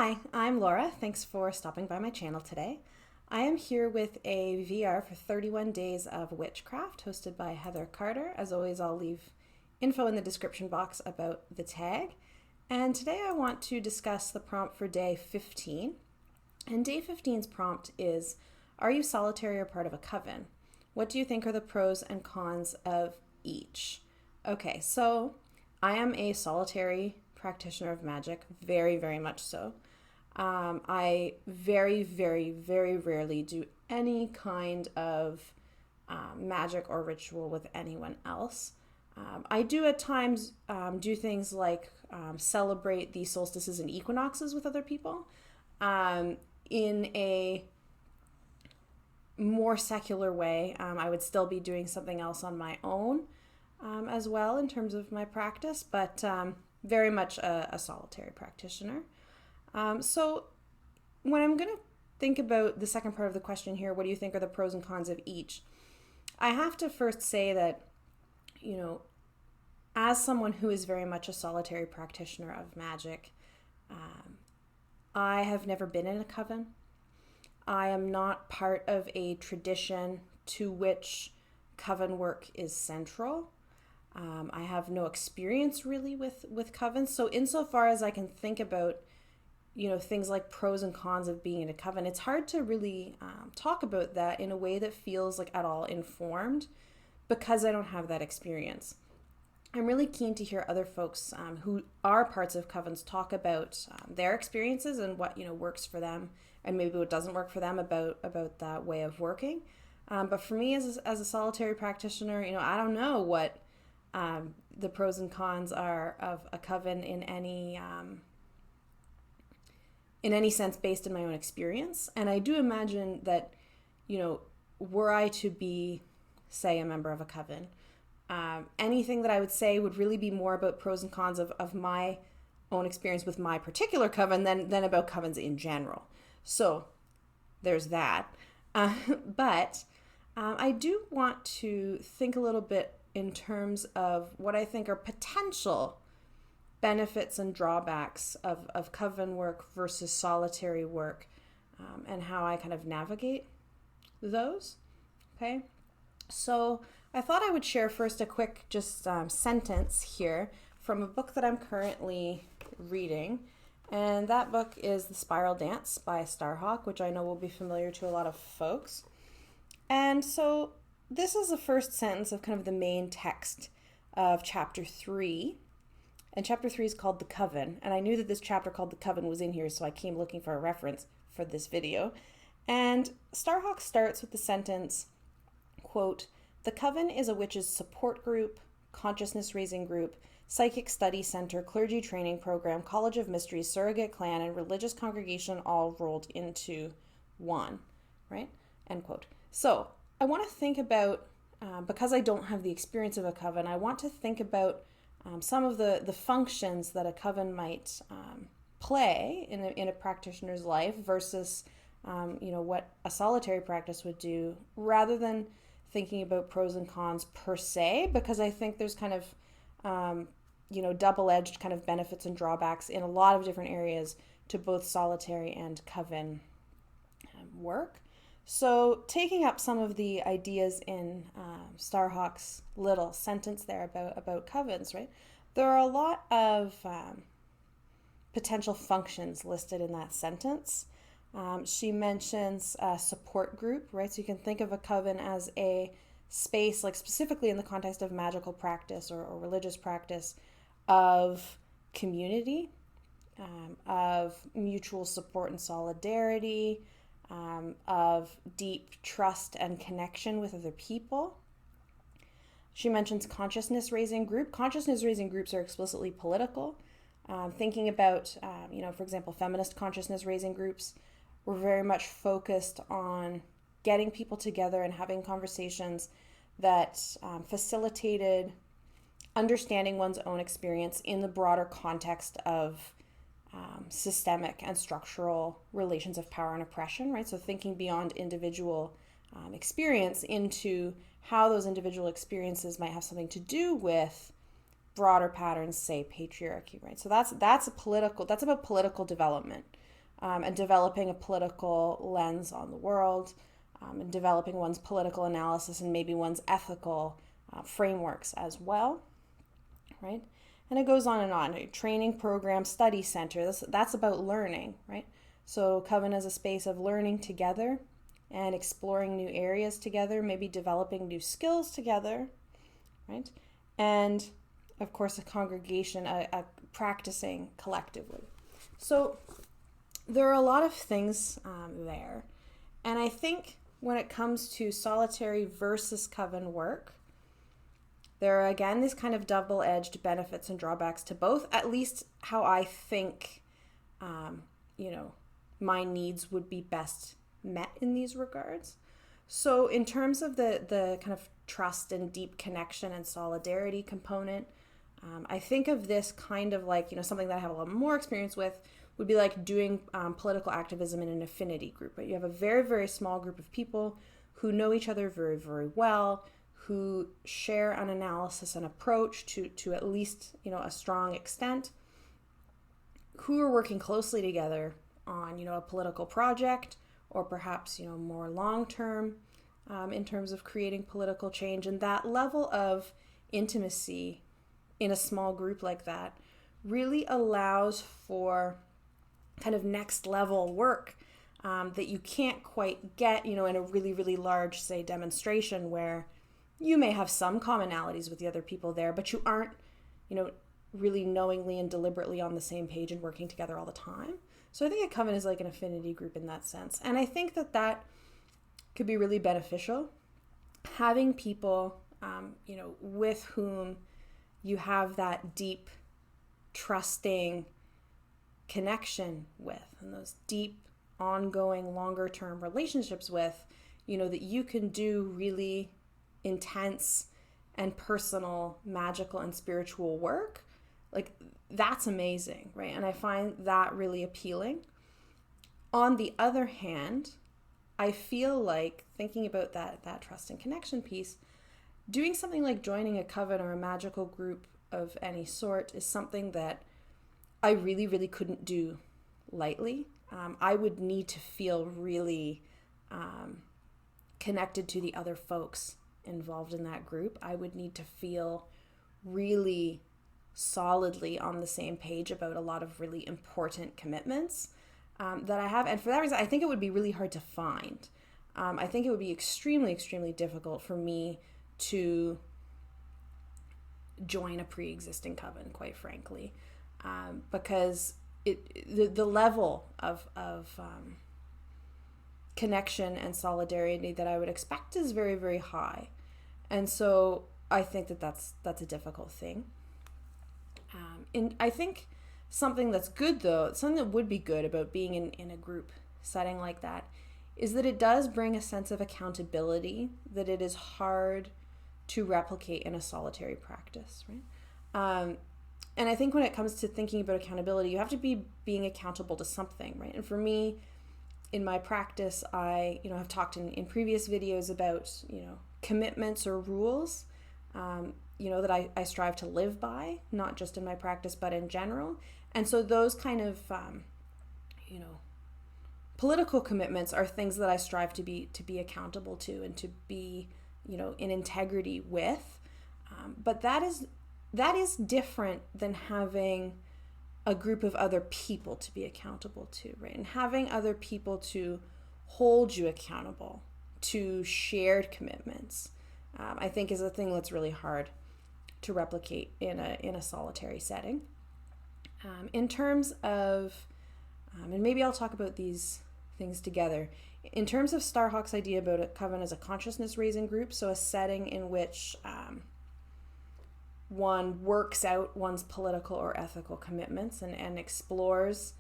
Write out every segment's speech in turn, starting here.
Hi, I'm Laura. Thanks for stopping by my channel today. I am here with a VR for 31 Days of Witchcraft hosted by Heather Carter. As always, I'll leave info in the description box about the tag. And today I want to discuss the prompt for day 15. And day 15's prompt is, are you solitary or part of a coven? What do you think are the pros and cons of each? Okay, so I am a solitary practitioner of magic, very, very much so. I very, very, very rarely do any kind of magic or ritual with anyone else. I do at times do things like celebrate the solstices and equinoxes with other people in a more secular way. I would still be doing something else on my own as well in terms of my practice, but very much a solitary practitioner. So when I'm going to think about the second part of the question here, what do you think are the pros and cons of each? I have to first say that, as someone who is very much a solitary practitioner of magic, I have never been in a coven. I am not part of a tradition to which coven work is central. I have no experience really with covens. So insofar as I can think about, things like pros and cons of being in a coven, it's hard to really talk about that in a way that feels like at all informed because I don't have that experience. I'm really keen to hear other folks who are parts of covens talk about their experiences and what, works for them and maybe what doesn't work for them about that way of working. But for me as a solitary practitioner, I don't know what the pros and cons are of a coven in any sense based in my own experience. And I do imagine that, were I to be, say, a member of a coven, anything that I would say would really be more about pros and cons of my own experience with my particular coven than about covens in general. So there's that. But I do want to think a little bit in terms of what I think are potential benefits and drawbacks of coven work versus solitary work, and how I kind of navigate those. Okay, so I thought I would share first a quick sentence here from a book that I'm currently reading, and that book is The Spiral Dance by Starhawk, which I know will be familiar to a lot of folks. And so this is the first sentence of kind of the main text of chapter 3. And chapter 3 is called The Coven. And I knew that this chapter called The Coven was in here, so I came looking for a reference for this video. And Starhawk starts with the sentence, quote, "The Coven is a witch's support group, consciousness-raising group, psychic study center, clergy training program, college of mysteries, surrogate clan, and religious congregation all rolled into one," right? End quote. So I want to think about, because I don't have the experience of a coven, I want to think about some of the functions that a coven might play in a practitioner's life versus, what a solitary practice would do, rather than thinking about pros and cons per se, because I think there's kind of, double-edged kind of benefits and drawbacks in a lot of different areas to both solitary and coven work. So taking up some of the ideas in Starhawk's little sentence there about covens, right? There are a lot of potential functions listed in that sentence. She mentions a support group, right? So you can think of a coven as a space, like specifically in the context of magical practice or religious practice, of community, of mutual support and solidarity, of deep trust and connection with other people. She mentions consciousness-raising group. Consciousness-raising groups are explicitly political. Thinking about, for example, feminist consciousness-raising groups were very much focused on getting people together and having conversations that facilitated understanding one's own experience in the broader context of systemic and structural relations of power and oppression, right? So thinking beyond individual experience into how those individual experiences might have something to do with broader patterns, say patriarchy, right? So that's about political development. and developing a political lens on the world, and developing one's political analysis and maybe one's ethical frameworks as well, right? And it goes on and on. Training program, study center, that's about learning, right? So Coven is a space of learning together and exploring new areas together, maybe developing new skills together, right? And of course, a congregation, a practicing collectively. So there are a lot of things there. And I think when it comes to solitary versus Coven work, there are, again, these kind of double-edged benefits and drawbacks to both, at least how I think, my needs would be best met in these regards. So in terms of the kind of trust and deep connection and solidarity component, I think of this kind of like, something that I have a lot more experience with would be like doing political activism in an affinity group. Right? You have a very, very small group of people who know each other very, very well, who share an analysis and approach to at least, a strong extent, who are working closely together on, a political project, or perhaps, more long-term in terms of creating political change. And that level of intimacy in a small group like that really allows for kind of next level work that you can't quite get, in a really, really large, say, demonstration where you may have some commonalities with the other people there, but you aren't, really knowingly and deliberately on the same page and working together all the time. So I think a Coven is like an affinity group in that sense. And I think that could be really beneficial. Having people, with whom you have that deep, trusting connection with, and those deep, ongoing, longer-term relationships with, that you can do really intense and personal, magical and spiritual work, like that's amazing, right? And I find that really appealing. On the other hand, I feel like thinking about that trust and connection piece, doing something like joining a Coven or a magical group of any sort is something that I really, really couldn't do lightly. I would need to feel really connected to the other folks involved in that group. I would need to feel really solidly on the same page about a lot of really important commitments that I have. And for that reason, I think it would be really hard to find. I think it would be extremely, extremely difficult for me to join a pre-existing Coven, quite frankly, because the level of connection and solidarity that I would expect is very, very high. And so I think that's a difficult thing. And I think something that's good, though, something that would be good about being in a group setting like that, is that it does bring a sense of accountability that it is hard to replicate in a solitary practice, right? And I think when it comes to thinking about accountability, you have to be being accountable to something, right? And for me, in my practice, I, have talked in previous videos about, commitments or rules, that I strive to live by, not just in my practice, but in general. And so those kind of, political commitments are things that I strive to be accountable to and to be, in integrity with. But that is different than having a group of other people to be accountable to, right? And having other people to hold you accountable to shared commitments, I think is a thing that's really hard to replicate in a solitary setting. In terms of, and maybe I'll talk about these things together. In terms of Starhawk's idea about a Coven as a consciousness-raising group, so a setting in which one works out one's political or ethical commitments and explores,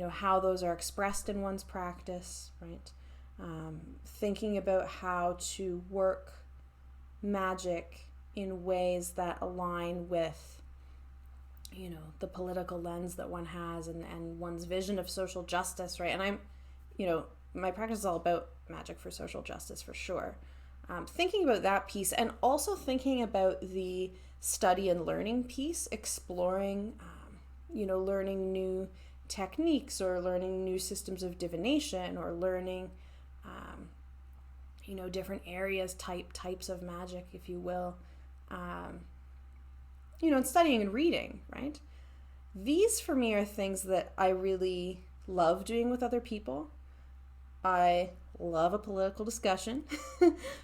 how those are expressed in one's practice, right? Thinking about how to work magic in ways that align with, the political lens that one has and one's vision of social justice, right? And I'm, my practice is all about magic for social justice for sure. Thinking about that piece and also thinking about the study and learning piece, exploring, learning new techniques or learning new systems of divination or learning, different areas, types of magic, if you will, and studying and reading, right? These for me are things that I really love doing with other people. I love a political discussion,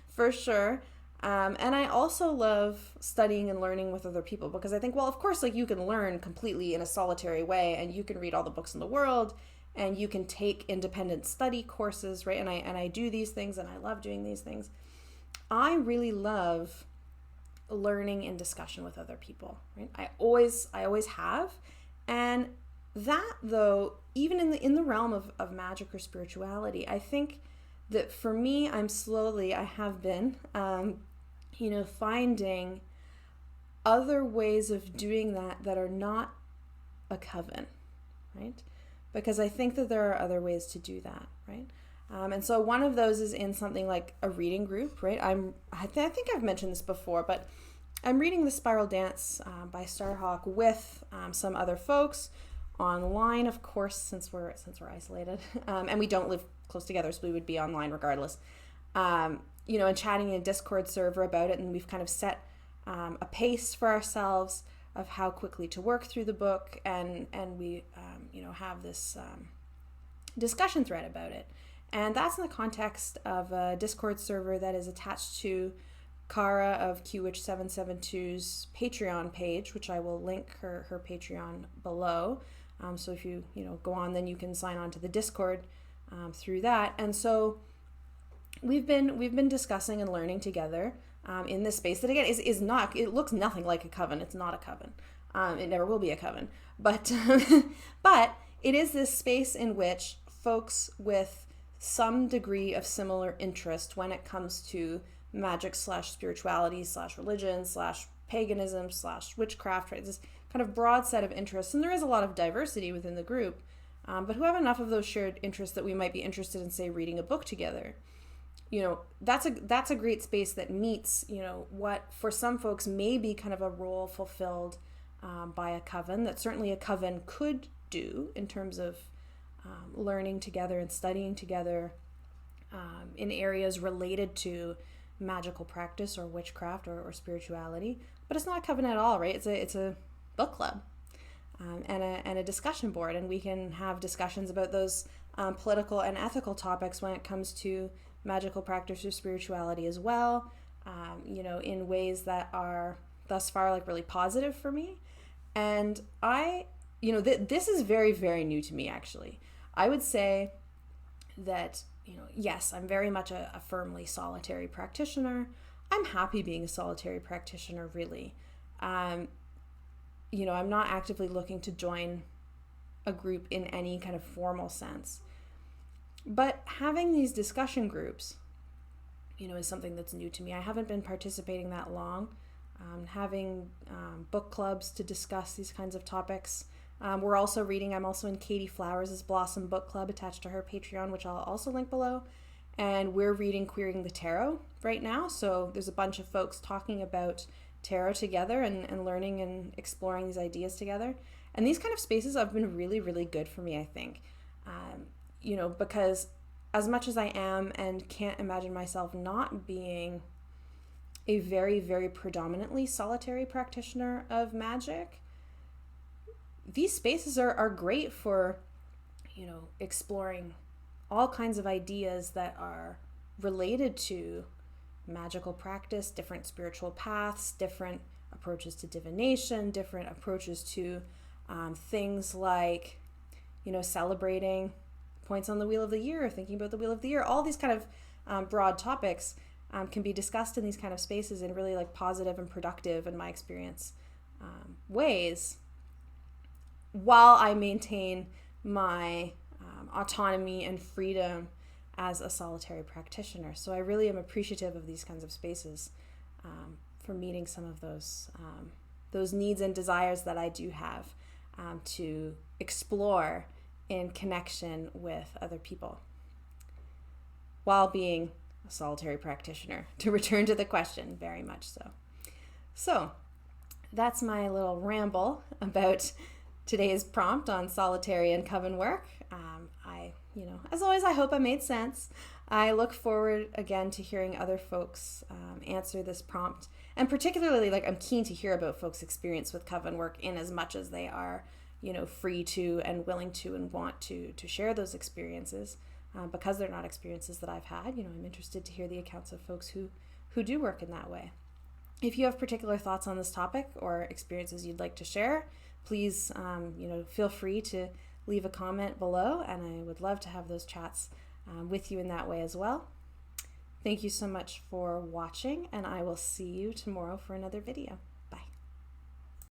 for sure. And I also love studying and learning with other people because I think, well, of course, like you can learn completely in a solitary way and you can read all the books in the world and you can take independent study courses, right? And I do these things and I love doing these things. I really love learning in discussion with other people, right? I always have. And that, though, even in the realm of magic or spirituality, I think that for me, I have been, finding other ways of doing that are not a coven, right? Because I think that there are other ways to do that, right? And so one of those is in something like a reading group, right? I think I've mentioned this before, but I'm reading The Spiral Dance by Starhawk with some other folks online, of course, since we're isolated, and we don't live close together, so we would be online regardless. And chatting in a Discord server about it, and we've kind of set a pace for ourselves of how quickly to work through the book, and we have this discussion thread about it. And that's in the context of a Discord server that is attached to Kara of QWitch772's Patreon page, which I will link her Patreon below. So if you go on, then you can sign on to the Discord through that. And so we've been discussing and learning together in this space that, again, is not, it looks nothing like a coven. It's not a coven. It never will be a coven. But but it is this space in which folks with some degree of similar interest when it comes to magic / spirituality / religion / paganism / witchcraft, right? This kind of broad set of interests. And there is a lot of diversity within the group, but who have enough of those shared interests that we might be interested in, say, reading a book together. That's a great space that meets, what for some folks may be kind of a role fulfilled by a coven, that certainly a coven could do in terms of learning together and studying together in areas related to magical practice or witchcraft or spirituality. But it's not a coven at all, right? It's a book club and a discussion board, and we can have discussions about those political and ethical topics when it comes to magical practice or spirituality as well, in ways that are thus far like really positive for me. And this is very, very new to me, actually. I would say that, yes, I'm very much a firmly solitary practitioner. I'm happy being a solitary practitioner, really. I'm not actively looking to join a group in any kind of formal sense. But having these discussion groups, is something that's new to me. I haven't been participating that long. Having book clubs to discuss these kinds of topics. I'm also in Katie Flowers' Blossom Book Club attached to her Patreon, which I'll also link below. And we're reading Queering the Tarot right now. So there's a bunch of folks talking about tarot together and learning and exploring these ideas together. And these kind of spaces have been really, really good for me, I think. Because as much as I am and can't imagine myself not being a very, very predominantly solitary practitioner of magic, these spaces are great for, exploring all kinds of ideas that are related to magical practice, different spiritual paths, different approaches to divination, different approaches to things like, celebrating points on the Wheel of the Year, thinking about the Wheel of the Year. All these kind of broad topics can be discussed in these kind of spaces in really like positive and productive, in my experience, ways, while I maintain my autonomy and freedom as a solitary practitioner. So I really am appreciative of these kinds of spaces for meeting some of those needs and desires that I do have to explore in connection with other people while being a solitary practitioner, to return to the question, very much so. So that's my little ramble about today's prompt on solitary and coven work. As always, I hope I made sense. I look forward again to hearing other folks answer this prompt, and particularly, I'm keen to hear about folks' experience with coven work, in as much as they are, free to and willing to and want to share those experiences, because they're not experiences that I've had. I'm interested to hear the accounts of folks who do work in that way. If you have particular thoughts on this topic or experiences you'd like to share, please, feel free to leave a comment below, and I would love to have those chats with you in that way as well. Thank you so much for watching, and I will see you tomorrow for another video.